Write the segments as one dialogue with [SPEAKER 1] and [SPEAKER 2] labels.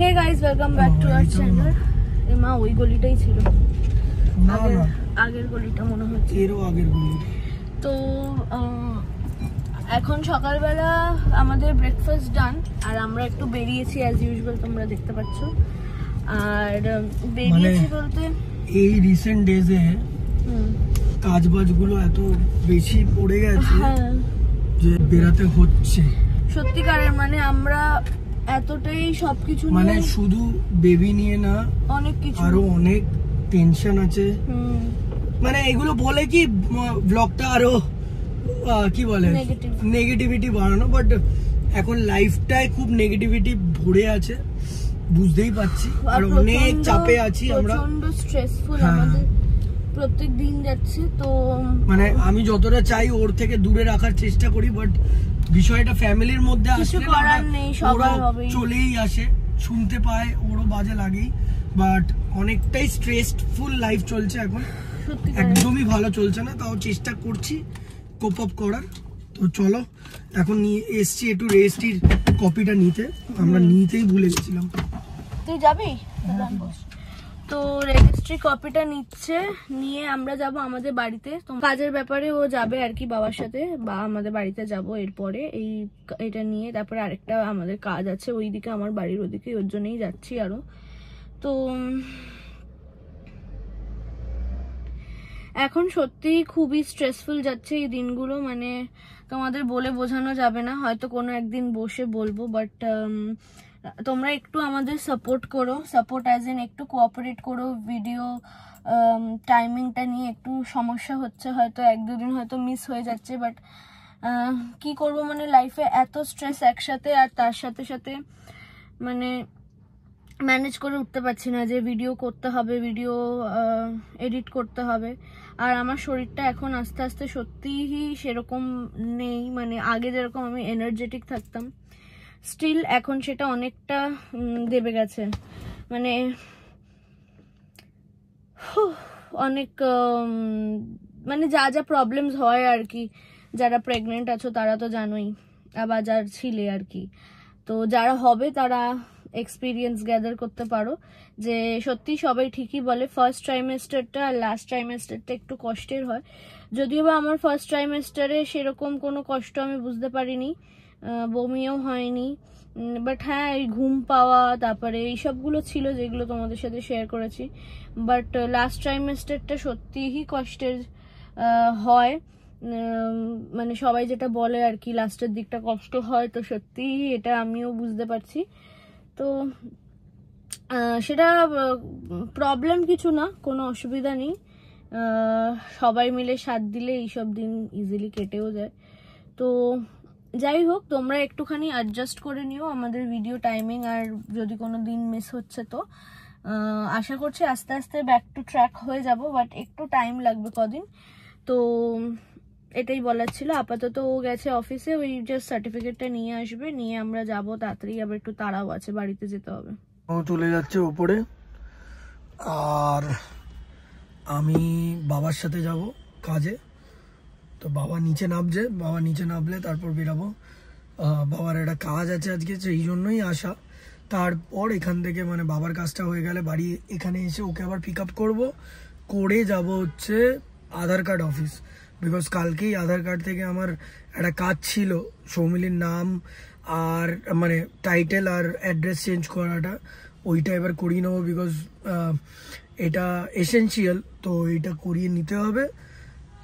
[SPEAKER 1] Hey guys, welcome back to our channel. মা ওই গলিটাই ছিল, আগের গলিটা মনে হচ্ছে, এরও আগের গলি। তো এখন সকালবেলা আমাদের ব্রেকফাস্ট ডান, আর আমরা একটু বেরিয়েছি অ্যাজ ইউজুয়াল, তোমরা দেখতে পাচ্ছ। আর বেরিয়েছি বলতে
[SPEAKER 2] এই রিসেন্ট ডেজে কাজবাজগুলো এত বেশি পড়ে গেছে যে বেরাতে হচ্ছে
[SPEAKER 1] সত্যিকারের। মানে আমরা এতটাই সবকিছু
[SPEAKER 2] মানে শুধু বেবি নিয়ে না,
[SPEAKER 1] অনেক কিছু,
[SPEAKER 2] আরো অনেক টেনশন আছে। মানে এগুলো বলে কি ব্লগটা আরো কি বলে নেগেটিভিটি বাড়ানো, বাট এখন লাইফটাই খুব নেগেটিভিটি ভরে আছে, বুঝতেই পারছি। আর অনেক চাপে আছি আমরা,
[SPEAKER 1] প্রচন্ড স্ট্রেসফুল আমাদের প্রত্যেক দিন যাচ্ছে। তো
[SPEAKER 2] মানে আমি যতটা চাই ওর থেকে দূরে রাখার চেষ্টা করি, বাট বিষয়টা ফ্যামিলির মধ্যে আসলে
[SPEAKER 1] করার নেই, সবাই হবে
[SPEAKER 2] চলেই আসে, শুনতে পায়, ওরও বাজে লাগেই। বাট অনেকটাই স্ট্রেসফুল লাইফ চলছে এখন, একদমই ভালো চলছে না। তাও চেষ্টা করছি কোপ আপ করার। তো চলো, এখন নিয়ে এসছি একটু রেজিস্ট্রির কপিটা নিতে, আমরা নিতেই ভুলে গেছিলাম।
[SPEAKER 1] তুই যাবি? তো রেজিস্ট্রি কপিটা নিয়ে আমরা যাব আমাদের বাড়িতে। তো কাজের ব্যাপারে ও যাবে আর কি বাবার সাথে, বা আমাদের বাড়িতে যাব এরপরে। এটা নিয়ে তারপরে আরেকটা আমাদের কাজ আছে ওইদিকে, আমার বাড়ির ওদিকে, ওর জন্যই যাচ্ছি আরো। তো এখন সত্যি খুবই স্ট্রেসফুল যাচ্ছে এই দিনগুলো, মানে তোমাদের বলে বোঝানো যাবে না। হয়তো কোনো একদিন বসে বলবো, বাট তোমরা একটু আমাদের সাপোর্ট করো, সাপোর্ট অ্যাজ ইন একটু কোঅপারেট করো। ভিডিও টাইমিংটা নিয়ে একটু সমস্যা হচ্ছে, হয়তো এক দুদিন হয়তো মিস হয়ে যাচ্ছে, বাট কি করব, মানে লাইফে এত স্ট্রেস একসাথে, আর তার সাথে সাথে মানে ম্যানেজ করে উঠতে পারছি না যে ভিডিও করতে হবে, ভিডিও এডিট করতে হবে। আর আমার শরীরটা এখন আস্তে আস্তে সত্যিই সেরকম নেই, মানে আগে যেরকম আমি এনার্জেটিক থাকতাম, স্টিল এখন সেটা অনেকটা দেবে গেছে। মানে অনেক মানে যা যা প্রবলেমস হয় আর কি, যারা প্রেগনেন্ট আছো তারা তো জানোই, আবার যার ছিলে আর কি। তো যারা হবে তারা এক্সপিরিয়েন্স গ্যাদার করতে পারো যে সত্যি সবাই ঠিকই বলে ফার্স্ট ট্রাইমেস্টারটা আর লাস্ট ট্রাইমেস্টারটা একটু কষ্টের হয়। যদিও বা আমার ফার্স্ট ট্রাইমেস্টারে সেরকম কোনো কষ্ট আমি বুঝতে পারিনি, বমিও হয়নি, বাট হ্যাঁ এই ঘুম পাওয়া তারপরে এইসবগুলো ছিল যেগুলো তোমাদের সাথে শেয়ার করেছি। বাট লাস্ট ট্রাইমেস্টারটা সত্যিই কষ্টের হয়, মানে সবাই যেটা বলে আর কি, লাস্টের দিকটা কষ্ট হয়। তো সত্যিই এটা আমিও বুঝতে পারছি। তো সেটা প্রবলেম কিছু না, কোনো অসুবিধা নেই, সবাই মিলে সাথ দিলে এইসব দিন ইজিলি কেটেও যায়। তো যাই হোক, তোমরা একটুখানি অ্যাডজাস্ট করে নিও আমাদের ভিডিও টাইমিং, আর যদি কোনো দিন মিস হচ্ছে তো আশা করছি আস্তে আস্তে ব্যাক টু ট্র্যাক হয়ে যাব, বাট একটু টাইম লাগবে কদিন। তো এটাই বলার ছিল। আপাতত ও গেছে অফিসে, ওই জাস্ট সার্টিফিকেটটা নিয়ে আসবে, নিয়ে আমরা যাব তাড়াতাড়ি, আবার একটু তাড়াও আছে, বাড়িতে যেতে হবে।
[SPEAKER 2] ও চলে যাচ্ছে উপরে, আর আমি বাবার সাথে যাব কাজে। তো বাবা নিচে নামলে তারপর বেরাবো। বাবার একটা কাজ আছে আজকে, সেই জন্যই আসা। তারপর এখান থেকে মানে বাবার কাজটা হয়ে গেলে বাড়ি এখানে এসে ওকে আবার পিক আপ করবো, করে যাব হচ্ছে আধার কার্ড অফিস। বিকজ কালকেই আধার কার্ড থেকে আমার একটা কাজ ছিল, সৌমিলির নাম আর মানে টাইটেল আর অ্যাড্রেস চেঞ্জ করাটা, ওইটা এবার করিয়ে নেবো। বিকজ এটা এসেনশিয়াল, তো এটা করিয়ে নিতে হবে।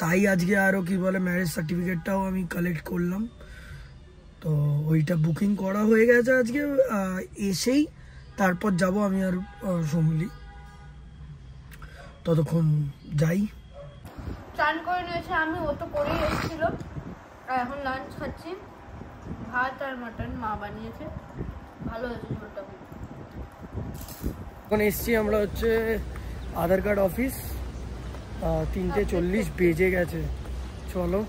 [SPEAKER 2] তাই আজকে আরও কি বলে ম্যারেজ সার্টিফিকেটটাও আমি কালেক্ট করলাম, তো ওইটা বুকিং করা হয়ে গেছে আজকে। এসেই তারপর যাব আমি আর সৌমিলি, ততক্ষণ যাই।
[SPEAKER 1] চান করে নিয়েছে আমি, ও তো করেই এসেছিল। আর এখন লাঞ্চ খাচ্ছি, ভাত আর মাটন মা বানিয়েছে, ভালো হয়েছে ঝোলটা।
[SPEAKER 2] এখন এসছি আমরা হচ্ছে আধার কার্ড অফিস, 3:40 বেজে গেছে। চলো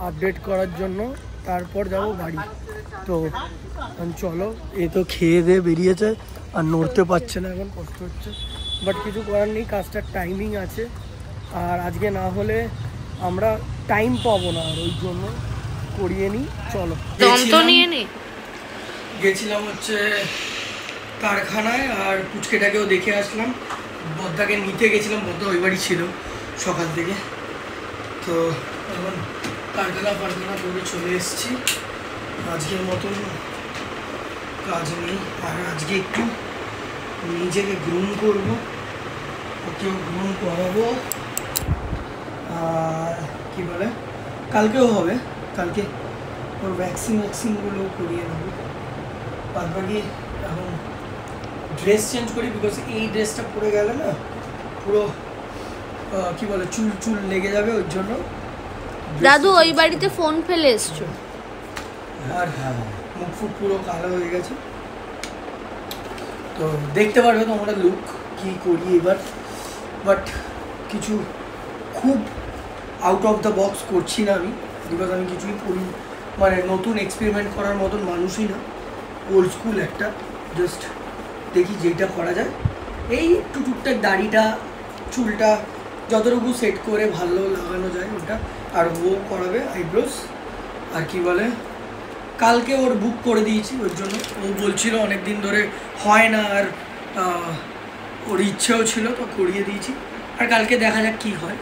[SPEAKER 2] আপডেট করার জন্য, তারপর যাব বাড়ি। তো চলো, এ তো খেয়ে দিয়ে বেরিয়েছে আর নড়তে পারছে না, এখন কষ্ট হচ্ছে, বাট কিছু করার নেই, কাজটার টাইমিং আছে। আর আজকে না হলে আমরা টাইম পাবো না, আর ওই জন্য করিয়ে নিই। চলো গেছিলাম হচ্ছে কারখানায়, আর পুচকেটাকেও দেখে আসলাম। বদ্দাকে নিতে গেছিলাম, বদ্দা ওই বাড়ি ছিল সকাল থেকে। তো এখন কারখানা করে চলে এসেছি। আজকের মতন কাজ নেই, আর আজকে একটু নিজেকে গ্রুম করবো, ওকেও গ্রুম করাবো। আর কী বলে, কালকেও হবে, কালকে ওর ভ্যাকসিনগুলো করিয়ে নেবো। বাদ বাকি এখন ড্রেস চেঞ্জ করি, বিকজ এই ড্রেসটা পরে গেলে না পুরো কি বলে চুল লেগে যাবে, ওর জন্য।
[SPEAKER 1] দাদু ওই বাড়িতে ফোন ফেলে এসছো,
[SPEAKER 2] আর মুখ ফুট পুরো কালো হয়ে গেছে। তো দেখতে পারবে তোমরা লুক কি করি এবার। বাট কিছু খুব আউট অফ দ্য বক্স করছি না আমি, বিকজ আমি কিছুই করি মানে নতুন এক্সপেরিমেন্ট করার মতন মানুষই না, ওল্ড স্কুল একটা। জাস্ট দেখি যেটা করা যায়, এই একটু টুকটাক দাড়িটা চুলটা যতটুকু সেট করে ভালো লাগানো যায় ওটা। আর ও করাবে আইব্রোস। আর কি বলে, কালকে ওর বুক করে দিয়েছি, ওর জন্য ও বলছিল অনেক দিন ধরে হয় না, আর ওর ইচ্ছেও ছিল, তো করিয়ে দিয়েছি। আর কালকে দেখা যাক কি হয়।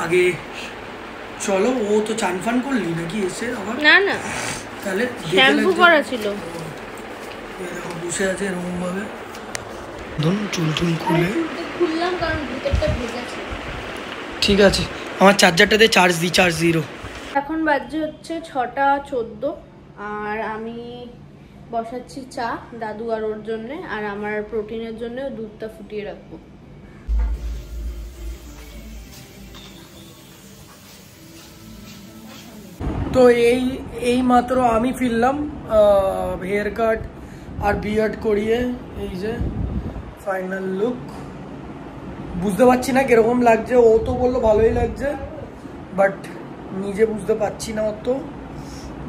[SPEAKER 2] আগে চলো, ও তো চান ফান করলি নাকি এসে আবার?
[SPEAKER 1] না না,
[SPEAKER 2] তাহলে
[SPEAKER 1] শ্যাম্পু করা ছিল।
[SPEAKER 2] বসে আছে এরকম ভাবে, ধরুন চুল খুলে
[SPEAKER 1] খুললাম কারণ ভিতরটা ভেজা ছিল।
[SPEAKER 2] ঠিক আছে, আমার চার্জারটাতে চার্জ দিই, চার্জ 0।
[SPEAKER 1] এখন বাজে হচ্ছে 6:14, আর আমি বসাচ্ছি চা দাদু আর ওর জন্য, আর আমার প্রোটিনের জন্য দুধটা ফুটিয়ে রাখবো।
[SPEAKER 2] তো এই মাত্র আমি ফিরলাম হেয়ার কাট আর বিয়ার্ড করিয়ে। এই যে ফাইনাল লুক, বুঝতে পারছি না কিরকম লাগছে। ও তো বললো ভালোই লাগছে, বাট নিজে বুঝতে পারছি না অত।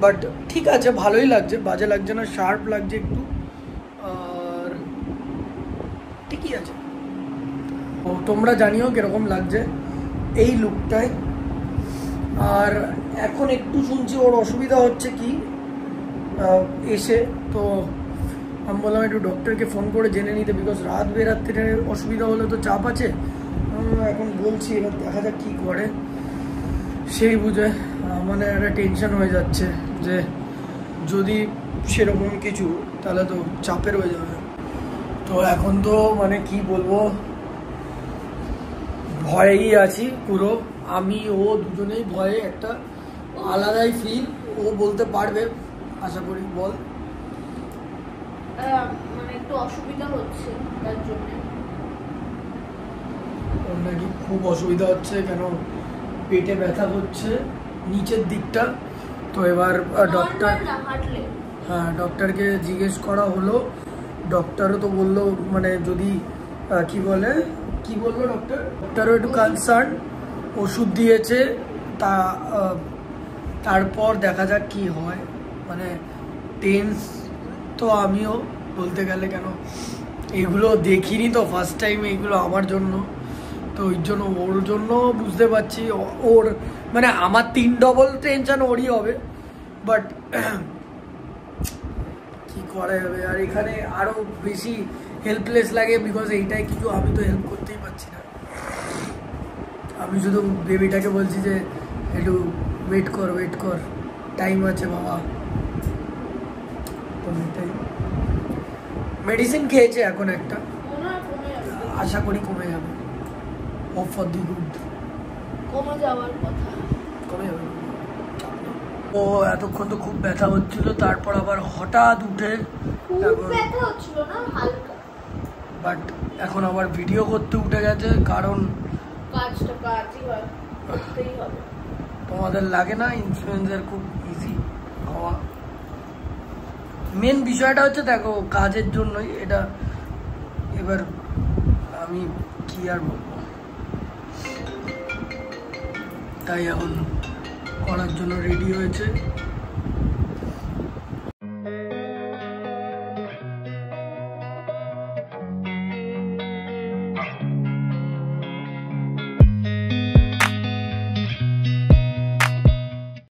[SPEAKER 2] বাট ঠিক আছে, ভালোই লাগছে, বাজে লাগছে না, শার্প লাগছে একটু, আর ঠিকই আছে। ও তোমরা জানিও কিরকম লাগছে এই লুকটায়। আর এখন একটু শুনছি ওর অসুবিধা হচ্ছে কি এসে, তো আমি বললাম একটু ডক্টরকে ফোন করে জেনে নিতে, বিকজ রাত বেরাত্রে অসুবিধা হলে তো চাপ আছে। এখন বলছি, এবার দেখা যাক কী করে, সেই বুঝে মানে একটা টেনশন হয়ে যাচ্ছে যে যদি সেরকম কিছু, তাহলে তো চাপের হয়ে যাবে। তো এখন তো মানে কি বলবো, ভয়েই আছি পুরো। আমি ও দুজনেই ভয়ে, একটা আলাদাই ফিল। ও বলতে পারবে আশা করি। বল।
[SPEAKER 1] মানে একটু অসুবিধা হচ্ছে তার জন্য।
[SPEAKER 2] ওর নাকি খুব অসুবিধা হচ্ছে, কেন পেটে ব্যথা হচ্ছে নিচের দিকটা। তো এবার ডক্টর, হ্যাঁ ডক্টরকে জিজ্ঞেস করা হলো, ডক্টরও তো বললো মানে যদি কি বললো ডক্টরও একটু কনসার্ন, ওষুধ দিয়েছে, তারপর দেখা যাক কি হয়। মানে টেন্স তো আমিও বলতে গেলে, কেন এগুলো দেখিনি তো, ফার্স্ট টাইম এইগুলো আমার জন্য। তো ওই জন্য ওর জন্য বুঝতে পারছি, ওর মানে আমার 3 ডবল টেনশন ওরই হবে। বাট কি করা যাবে, আর এখানে আরও বেশি হেল্পলেস লাগে, বিকজ এইটাই কিছু আমি তো হেল্প করতেই পারছি না। আমি শুধু বেবিটাকে বলছি যে একটু ওয়েট কর, টাইম আছে বাবা। তো এটাই, মেডিসিন খেয়েছে এখন একটা, আশা করি কমে যাবে। হোপ ফর দি গুড,
[SPEAKER 1] কমে যাওয়ার কথা,
[SPEAKER 2] কমে যাবে। ও এতক্ষণ তো খুব ব্যথা হচ্ছিল, তারপর আবার হঠাৎ উঠে
[SPEAKER 1] ব্যথা হচ্ছিল না, হালকা।
[SPEAKER 2] বাট এখন আবার ভিডিও করতে উঠে গেছে, কারণ
[SPEAKER 1] কাজটা কাজই হয়, করতেই হবে।
[SPEAKER 2] তোমাদের লাগে না ইনফ্লুয়েন্সার খুব ইজি হওয়া? মেন বিষয়টা হচ্ছে দেখো, কাজের জন্যই এটা। এবার আমি কি আর বলবো, তাই এখন করার জন্য রেডি হয়েছে।